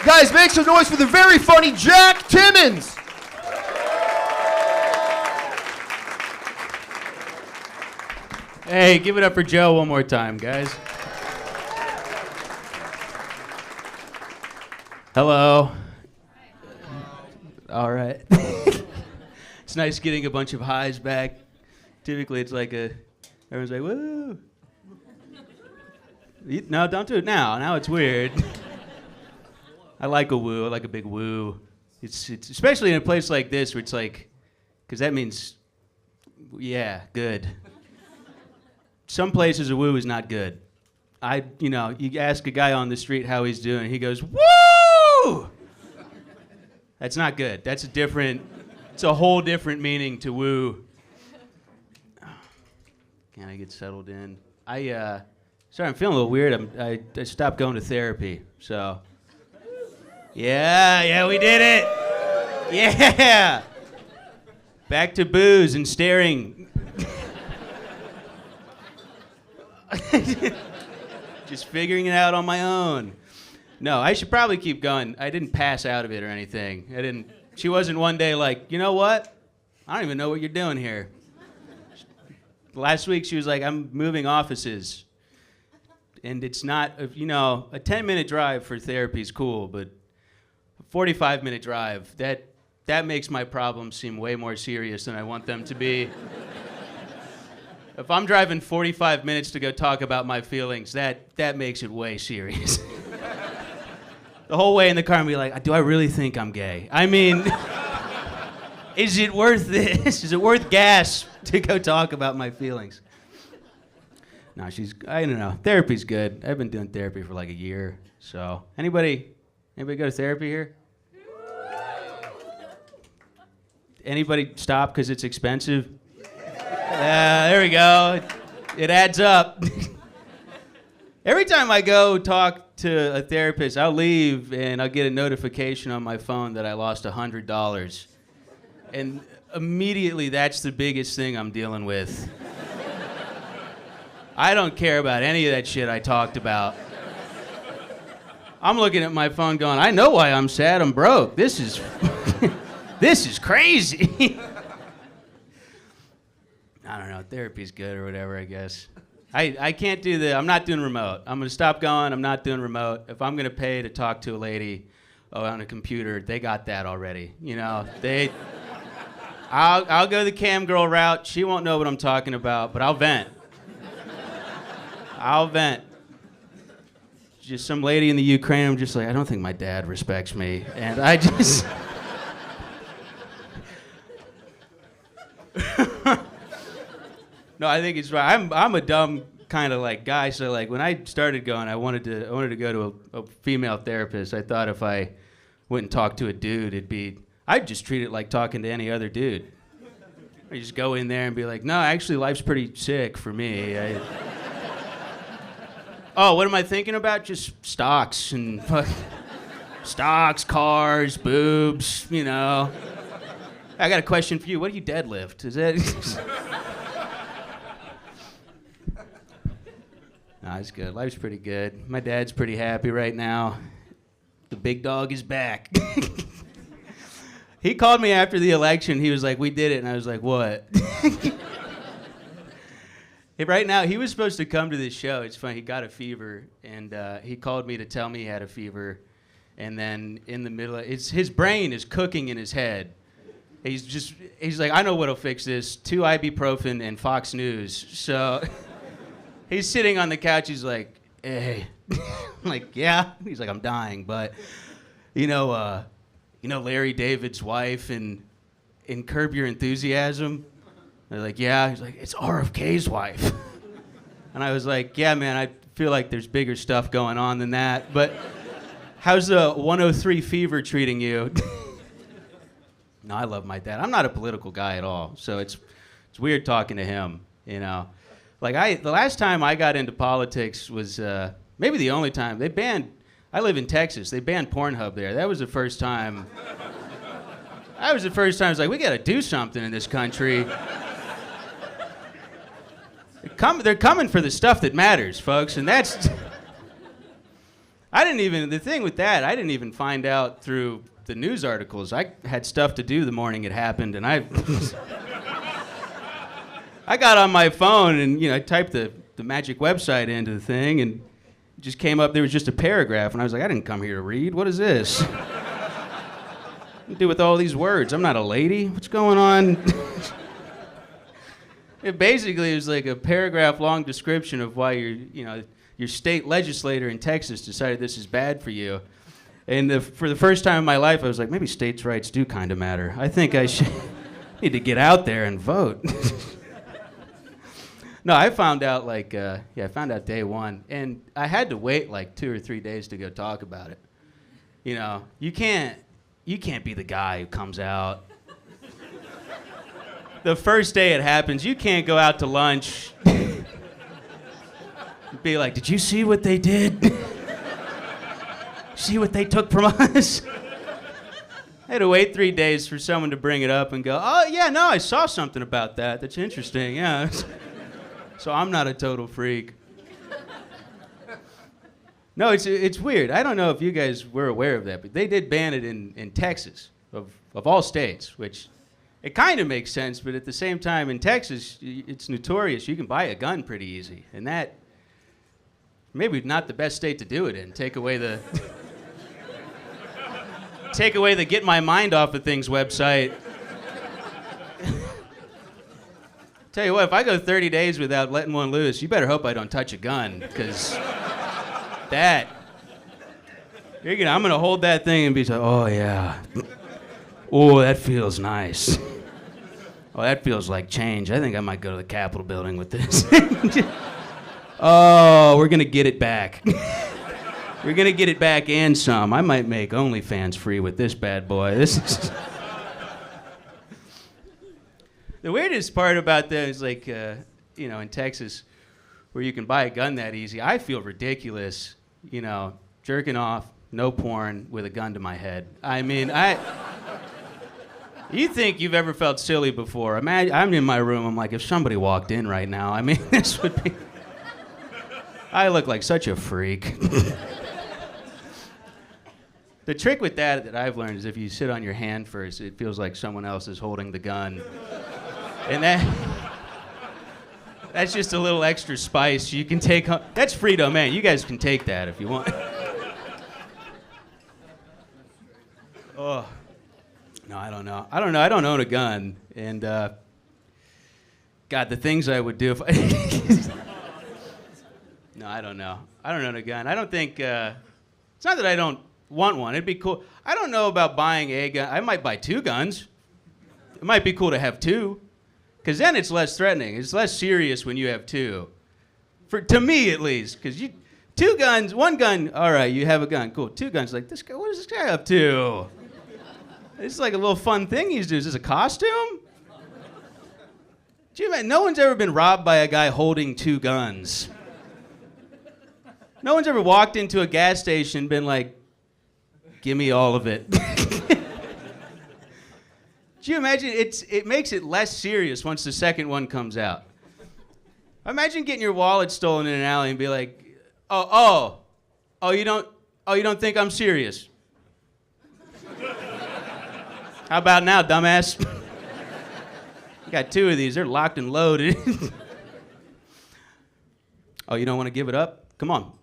Guys, make some noise for the very funny Jack Timmons. Hey, give it up for Joe one more time, guys. Hello. All right. It's nice getting a bunch of highs back. Typically, it's like everyone's like, woo. No, don't do it now. Now it's weird. I like a woo. I like a big woo. It's especially in a place like this where it's like, because that means, yeah, good. Some places a woo is not good. You ask a guy on the street how he's doing, he goes, woo! That's not good. It's a whole different meaning to woo. Can I get settled in? Sorry, I'm feeling a little weird. I stopped going to therapy, so. Yeah, we did it. Yeah. Back to booze and staring. Just figuring it out on my own. No, I should probably keep going. I didn't pass out of it or anything. She wasn't one day like, you know what? I don't even know what you're doing here. Last week she was like, I'm moving offices. And it's not, a 10-minute drive for therapy is cool, but a 45-minute drive, that makes my problems seem way more serious than I want them to be. If I'm driving 45 minutes to go talk about my feelings, that makes it way serious. The whole way in the car, I'm be like, do I really think I'm gay? I mean, is it worth this? Is it worth gas to go talk about my feelings? No, I don't know. Therapy's good. I've been doing therapy for like a year. So, anybody go to therapy here? Anybody stop because it's expensive? There we go. It adds up. Every time I go talk to a therapist, I'll leave and I'll get a notification on my phone that I lost $100. And immediately that's the biggest thing I'm dealing with. I don't care about any of that shit I talked about. I'm looking at my phone going, I know why I'm sad, I'm broke. This is this is crazy. I don't know, therapy's good or whatever, I guess. I can't I'm not doing remote. I'm gonna stop going, I'm not doing remote. If I'm gonna pay to talk to a lady on a computer, they got that already. I'll go the cam girl route. She won't know what I'm talking about, but I'll vent. Just some lady in the Ukraine, I'm just like, I don't think my dad respects me. And I just... No, I think it's right. I'm a dumb kind of like guy, so like when I started going, I wanted to go to a female therapist. I thought if I went and talked to a dude, I'd just treat it like talking to any other dude. I just go in there and be like, no, actually life's pretty sick for me. Oh, what am I thinking about? Just stocks and stocks, cars, boobs, I got a question for you. What do you deadlift? Is that... No, it's good. Life's pretty good. My dad's pretty happy right now. The big dog is back. He called me after the election. He was like, we did it. And I was like, what? Right now, he was supposed to come to this show. It's funny. He got a fever, and he called me to tell me he had a fever. And then in the middle, his brain is cooking in his head. He's like, I know what'll fix this. 2 ibuprofen and Fox News. So... He's sitting on the couch, he's like, hey. I'm like, yeah? He's like, I'm dying, but, Larry David's wife in Curb Your Enthusiasm? They're like, yeah. He's like, it's RFK's wife. And I was like, yeah, man, I feel like there's bigger stuff going on than that, but how's the 103 fever treating you? No, I love my dad. I'm not a political guy at all, so it's weird talking to him, Like the last time I got into politics was maybe the only time. I live in Texas. They banned Pornhub there. That was the first time. I was like, we got to do something in this country. They're coming for the stuff that matters, folks, and The thing with that, I didn't even find out through the news articles. I had stuff to do the morning it happened, and I got on my phone and, I typed the magic website into the thing, and it just came up, there was just a paragraph, and I was like, I didn't come here to read. What is this? What do I do with all these words? I'm not a lady. What's going on? It basically was like a paragraph-long description of why your state legislator in Texas decided this is bad for you. And for the first time in my life, I was like, maybe states' rights do kind of matter. I think I should need to get out there and vote. No, I found out I found out day one, and I had to wait like 2 or 3 days to go talk about it. You can't be the guy who comes out. The first day it happens, you can't go out to lunch. Be like, did you see what they did? See what they took from us? I had to wait 3 days for someone to bring it up and go, oh, yeah, no, I saw something about that. That's interesting, yeah. So I'm not a total freak. No, it's weird. I don't know if you guys were aware of that, but they did ban it in Texas, of all states, which it kind of makes sense, but at the same time, in Texas, it's notorious. You can buy a gun pretty easy, and that maybe not the best state to do it in. Take away the get my mind off of things website. Tell you what, if I go 30 days without letting one loose, you better hope I don't touch a gun, because I'm gonna hold that thing and be like, oh yeah, oh that feels nice. Oh, that feels like change. I think I might go to the Capitol building with this. Oh, we're gonna get it back. We're gonna get it back and some. I might make OnlyFans free with this bad boy. This is the weirdest part about that is in Texas, where you can buy a gun that easy. I feel ridiculous, jerking off, no porn, with a gun to my head. I mean, you think you've ever felt silly before? I'm in my room. I'm like, if somebody walked in right now, this would be. I look like such a freak. The trick with that I've learned is if you sit on your hand first, it feels like someone else is holding the gun. And that's just a little extra spice you can take home. That's free domain. You guys can take that if you want. Oh. No, I don't know. I don't own a gun. And, God, the things I would do if I... No, I don't know. I don't own a gun. I don't think... it's not that I don't want one. It'd be cool. I don't know about buying a gun. I might buy 2 guns. It might be cool to have 2. Because then it's less threatening. It's less serious when you have 2. To me, at least. Because 2 guns, 1 gun, all right, you have a gun. Cool. 2 guns, like, this guy, what is this guy up to? It's like a little fun thing he's doing. Is this a costume? Do you imagine? No one's ever been robbed by a guy holding 2 guns. No one's ever walked into a gas station and been like, give me all of it. Do you imagine? It makes it less serious once the second one comes out. Imagine getting your wallet stolen in an alley and be like, oh, you don't think I'm serious? How about now, dumbass? Got 2 of these. They're locked and loaded. Oh, you don't want to give it up? Come on.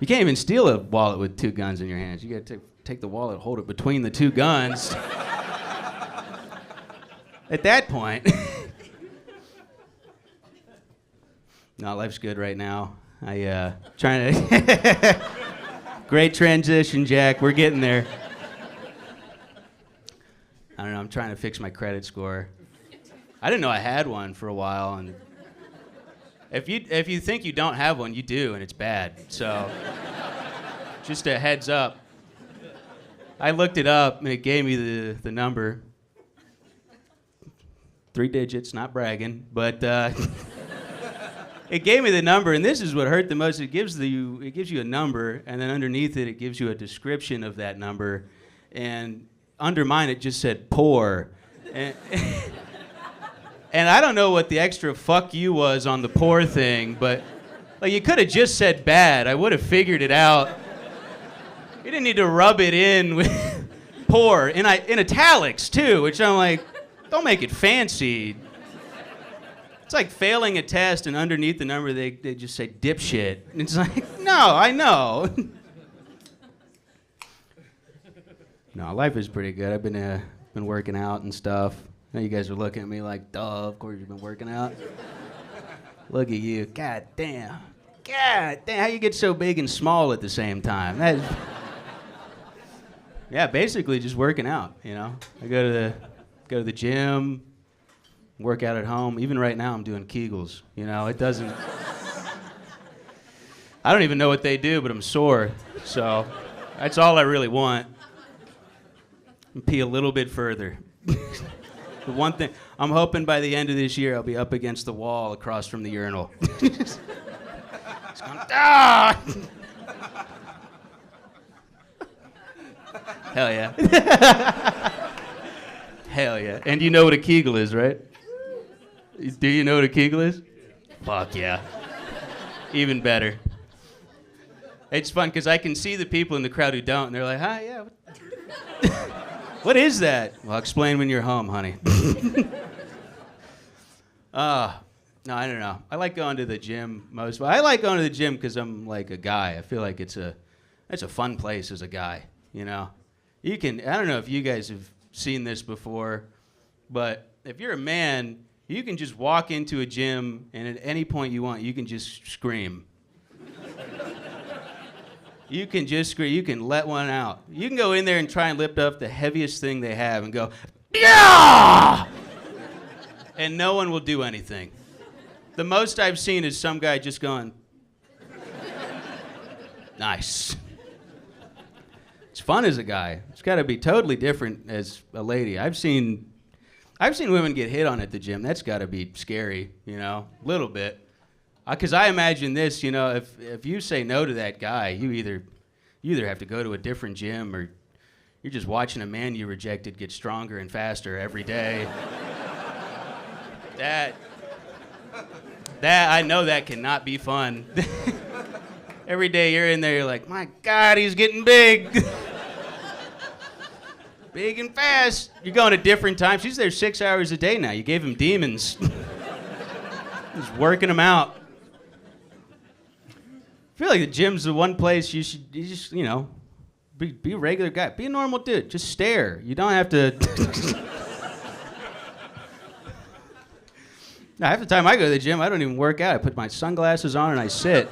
You can't even steal a wallet with 2 guns in your hands. You got to take the wallet, hold it between the 2 guns. At that point. No, life's good right now. Trying to... Great transition, Jack. We're getting there. I don't know. I'm trying to fix my credit score. I didn't know I had one for a while, and if you think you don't have one, you do, and it's bad. So, just a heads up. I looked it up, and it gave me the number. 3 digits, not bragging, but it gave me the number, and this is what hurt the most. It gives you a number, and then underneath it gives you a description of that number, and under mine it just said poor. And I don't know what the extra fuck you was on the poor thing, but Like, you could have just said bad. I would have figured it out. You didn't need to rub it in with poor in italics too, which I'm like, don't make it fancy. It's like failing a test and underneath the number they just say dipshit. And it's like, no, I know. No, life is pretty good. I've been working out and stuff. I know you guys are looking at me like, duh, of course you've been working out. Look at you. God damn. How you get so big and small at the same time? Yeah, basically just working out, you know. I go to the gym, work out at home. Even right now I'm doing Kegels, you know. It doesn't I don't even know what they do, but I'm sore. So that's all I really want. And pee a little bit further. The one thing, I'm hoping by the end of this year I'll be up against the wall across from the urinal. It's going, ah! Hell yeah. Hell yeah. And you know what a Kegel is, right? Do you know what a Kegel is? Fuck yeah. Even better. It's fun because I can see the people in the crowd who don't, and they're like, hi, yeah. What is that? Well, I'll explain when you're home, honey. No, I don't know. I like going to the gym most. I like going to the gym because I'm like a guy. I feel like it's a fun place as a guy, you know? I don't know if you guys have seen this before, but if you're a man, you can just walk into a gym and at any point you want, you can just scream. You can just scream. You can let one out. You can go in there and try and lift up the heaviest thing they have and go, yeah! And no one will do anything. The most I've seen is some guy just going, nice. It's fun as a guy. It's got to be totally different as a lady. I've seen women get hit on at the gym. That's got to be scary, you know, a little bit. Because I imagine this, you know, if you say no to that guy, you either have to go to a different gym or you're just watching a man you rejected get stronger and faster every day. That I know that cannot be fun. Every day you're in there, you're like, my God, he's getting big. Big and fast. You're going at different times. He's there 6 hours a day now. You gave him demons. He's working them out. I feel like the gym's the one place you just, you know, be a regular guy. Be a normal dude. Just stare. You don't have to. Now, half the time I go to the gym, I don't even work out. I put my sunglasses on and I sit.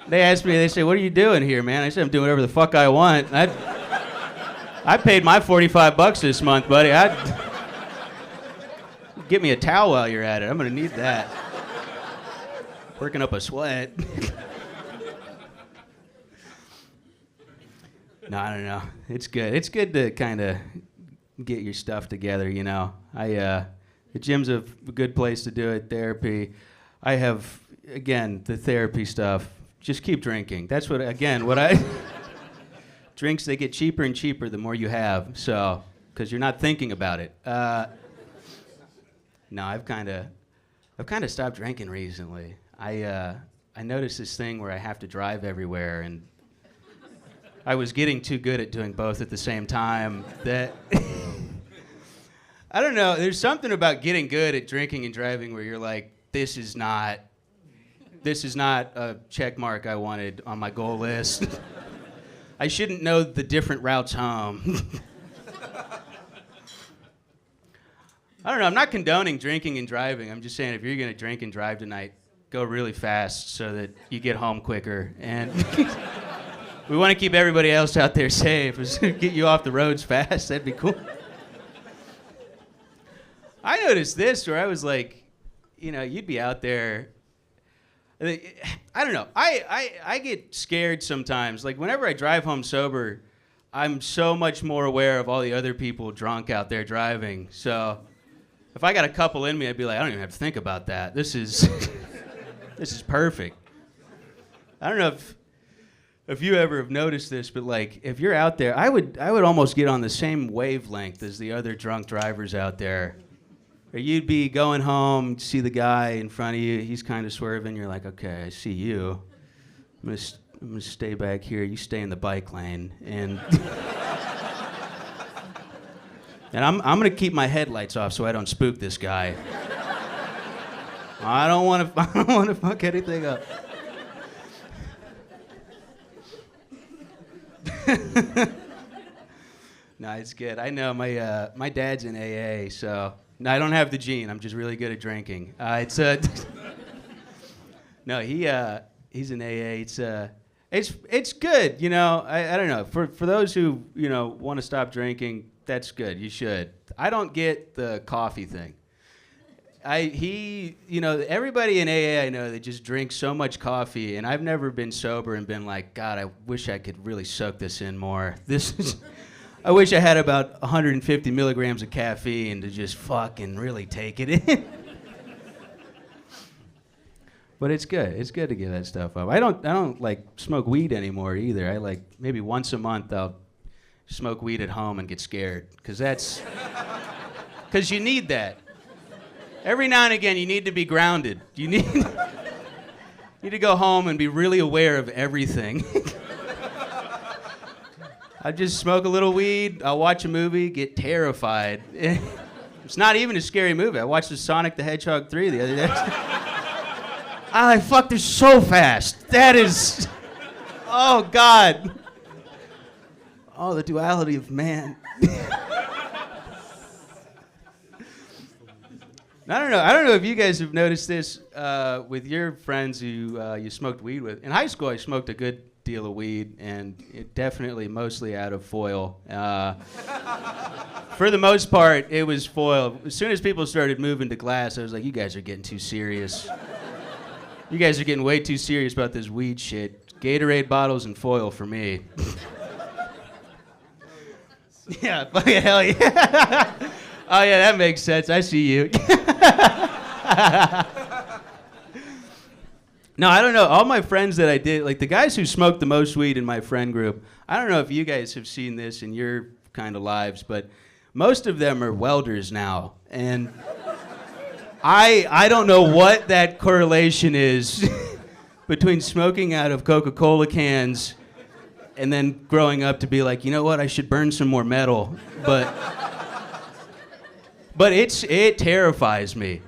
They ask me, they say, what are you doing here, man? I said, I'm doing whatever the fuck I want. I paid my $45 this month, buddy. Get me a towel while you're at it. I'm going to need that. Working up a sweat. No, I don't know. It's good. It's good to kind of get your stuff together, you know. The gym's a good place to do it. Therapy. I have, again, the therapy stuff. Just keep drinking. That's what I... Drinks, they get cheaper and cheaper the more you have, so, because you're not thinking about it. No, I've kind of stopped drinking recently. I noticed this thing where I have to drive everywhere, and I was getting too good at doing both at the same time that... I don't know, there's something about getting good at drinking and driving where you're like, this is not a check mark I wanted on my goal list. I shouldn't know the different routes home. I don't know, I'm not condoning drinking and driving. I'm just saying if you're gonna drink and drive tonight, go really fast so that you get home quicker. And we want to keep everybody else out there safe. Get you off the roads fast, that'd be cool. I noticed this where I was like, you know, you'd be out there. I don't know. I get scared sometimes. Like whenever I drive home sober, I'm so much more aware of all the other people drunk out there driving. So if I got a couple in me, I'd be like, I don't even have to think about that. This is perfect. I don't know if you ever have noticed this, but like if you're out there, I would almost get on the same wavelength as the other drunk drivers out there. Or you'd be going home, see the guy in front of you, he's kind of swerving, you're like, okay, I see you. I'm gonna stay back here, you stay in the bike lane, and and I'm gonna keep my headlights off so I don't spook this guy. I don't want to fuck anything up. No, it's good. I know my dad's in AA, so no, I don't have the gene. I'm just really good at drinking. No, he's in AA. It's good. You know, I don't know. For those who want to stop drinking, that's good. You should. I don't get the coffee thing. Everybody in AA I know, they just drink so much coffee, and I've never been sober and been like, God, I wish I could really soak this in more. I wish I had about 150 milligrams of caffeine to just fucking really take it in. But it's good. It's good to give that stuff up. I don't like smoke weed anymore either. I like maybe once a month I'll smoke weed at home and get scared, because you need that. Every now and again, you need to be grounded. You need to go home and be really aware of everything. I just smoke a little weed, I'll watch a movie, get terrified. It's not even a scary movie. I watched the Sonic the Hedgehog 3 the other day. Fuck, they're so fast. That is, oh God. Oh, the duality of man. I don't know if you guys have noticed this with your friends who you smoked weed with. In high school, I smoked a good deal of weed, and it definitely mostly out of foil. For the most part, it was foil. As soon as people started moving to glass, I was like, you guys are getting too serious. You guys are getting way too serious about this weed shit. Gatorade bottles and foil for me. Yeah, hell yeah. Oh yeah, that makes sense. I see you. No, I don't know. All my friends that I did, like the guys who smoked the most weed in my friend group, I don't know if you guys have seen this in your kind of lives, but most of them are welders now. And I don't know what that correlation is between smoking out of Coca-Cola cans and then growing up to be like, you know what, I should burn some more metal. But it terrifies me.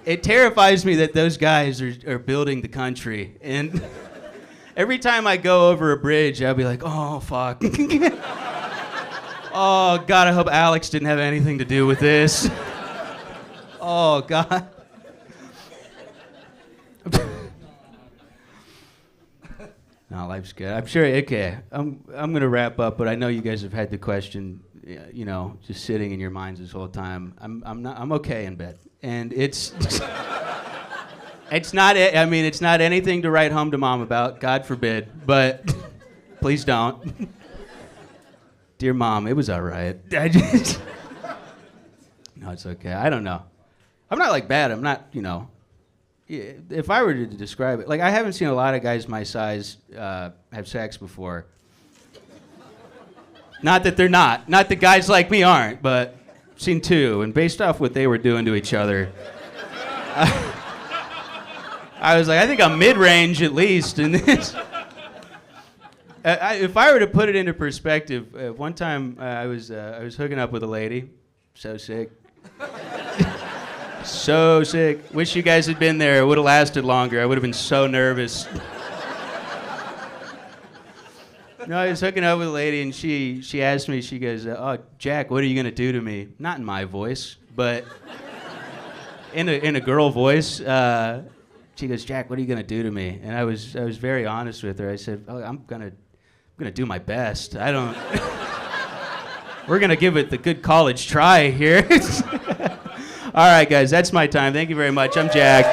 It terrifies me that those guys are building the country. And every time I go over a bridge, I'll be like, oh, fuck. Oh, God, I hope Alex didn't have anything to do with this. Oh, God. No, life's good. I'm sure, okay, I'm going to wrap up, but I know you guys have had the question, just sitting in your minds this whole time. I'm okay in bed. And it's not anything to write home to mom about, God forbid, but please don't. Dear mom, it was all right. No, it's okay. I don't know. I'm not like bad. I'm not, if I were to describe it, like I haven't seen a lot of guys my size have sex before. Not that they're not that guys like me aren't, but I've seen two, and based off what they were doing to each other, I was like, I think I'm mid-range at least in this. If I were to put it into perspective, one time I was hooking up with a lady, so sick. So sick. Wish you guys had been there. It would have lasted longer. I would have been so nervous. No, I was hooking up with a lady, and she asked me, she goes, oh, Jack, what are you going to do to me? Not in my voice, but in a girl voice. She goes, Jack, what are you going to do to me? And I was very honest with her. I said, oh, I'm going to do my best. We're going to give it the good college try here. All right, guys, that's my time. Thank you very much. I'm Jack.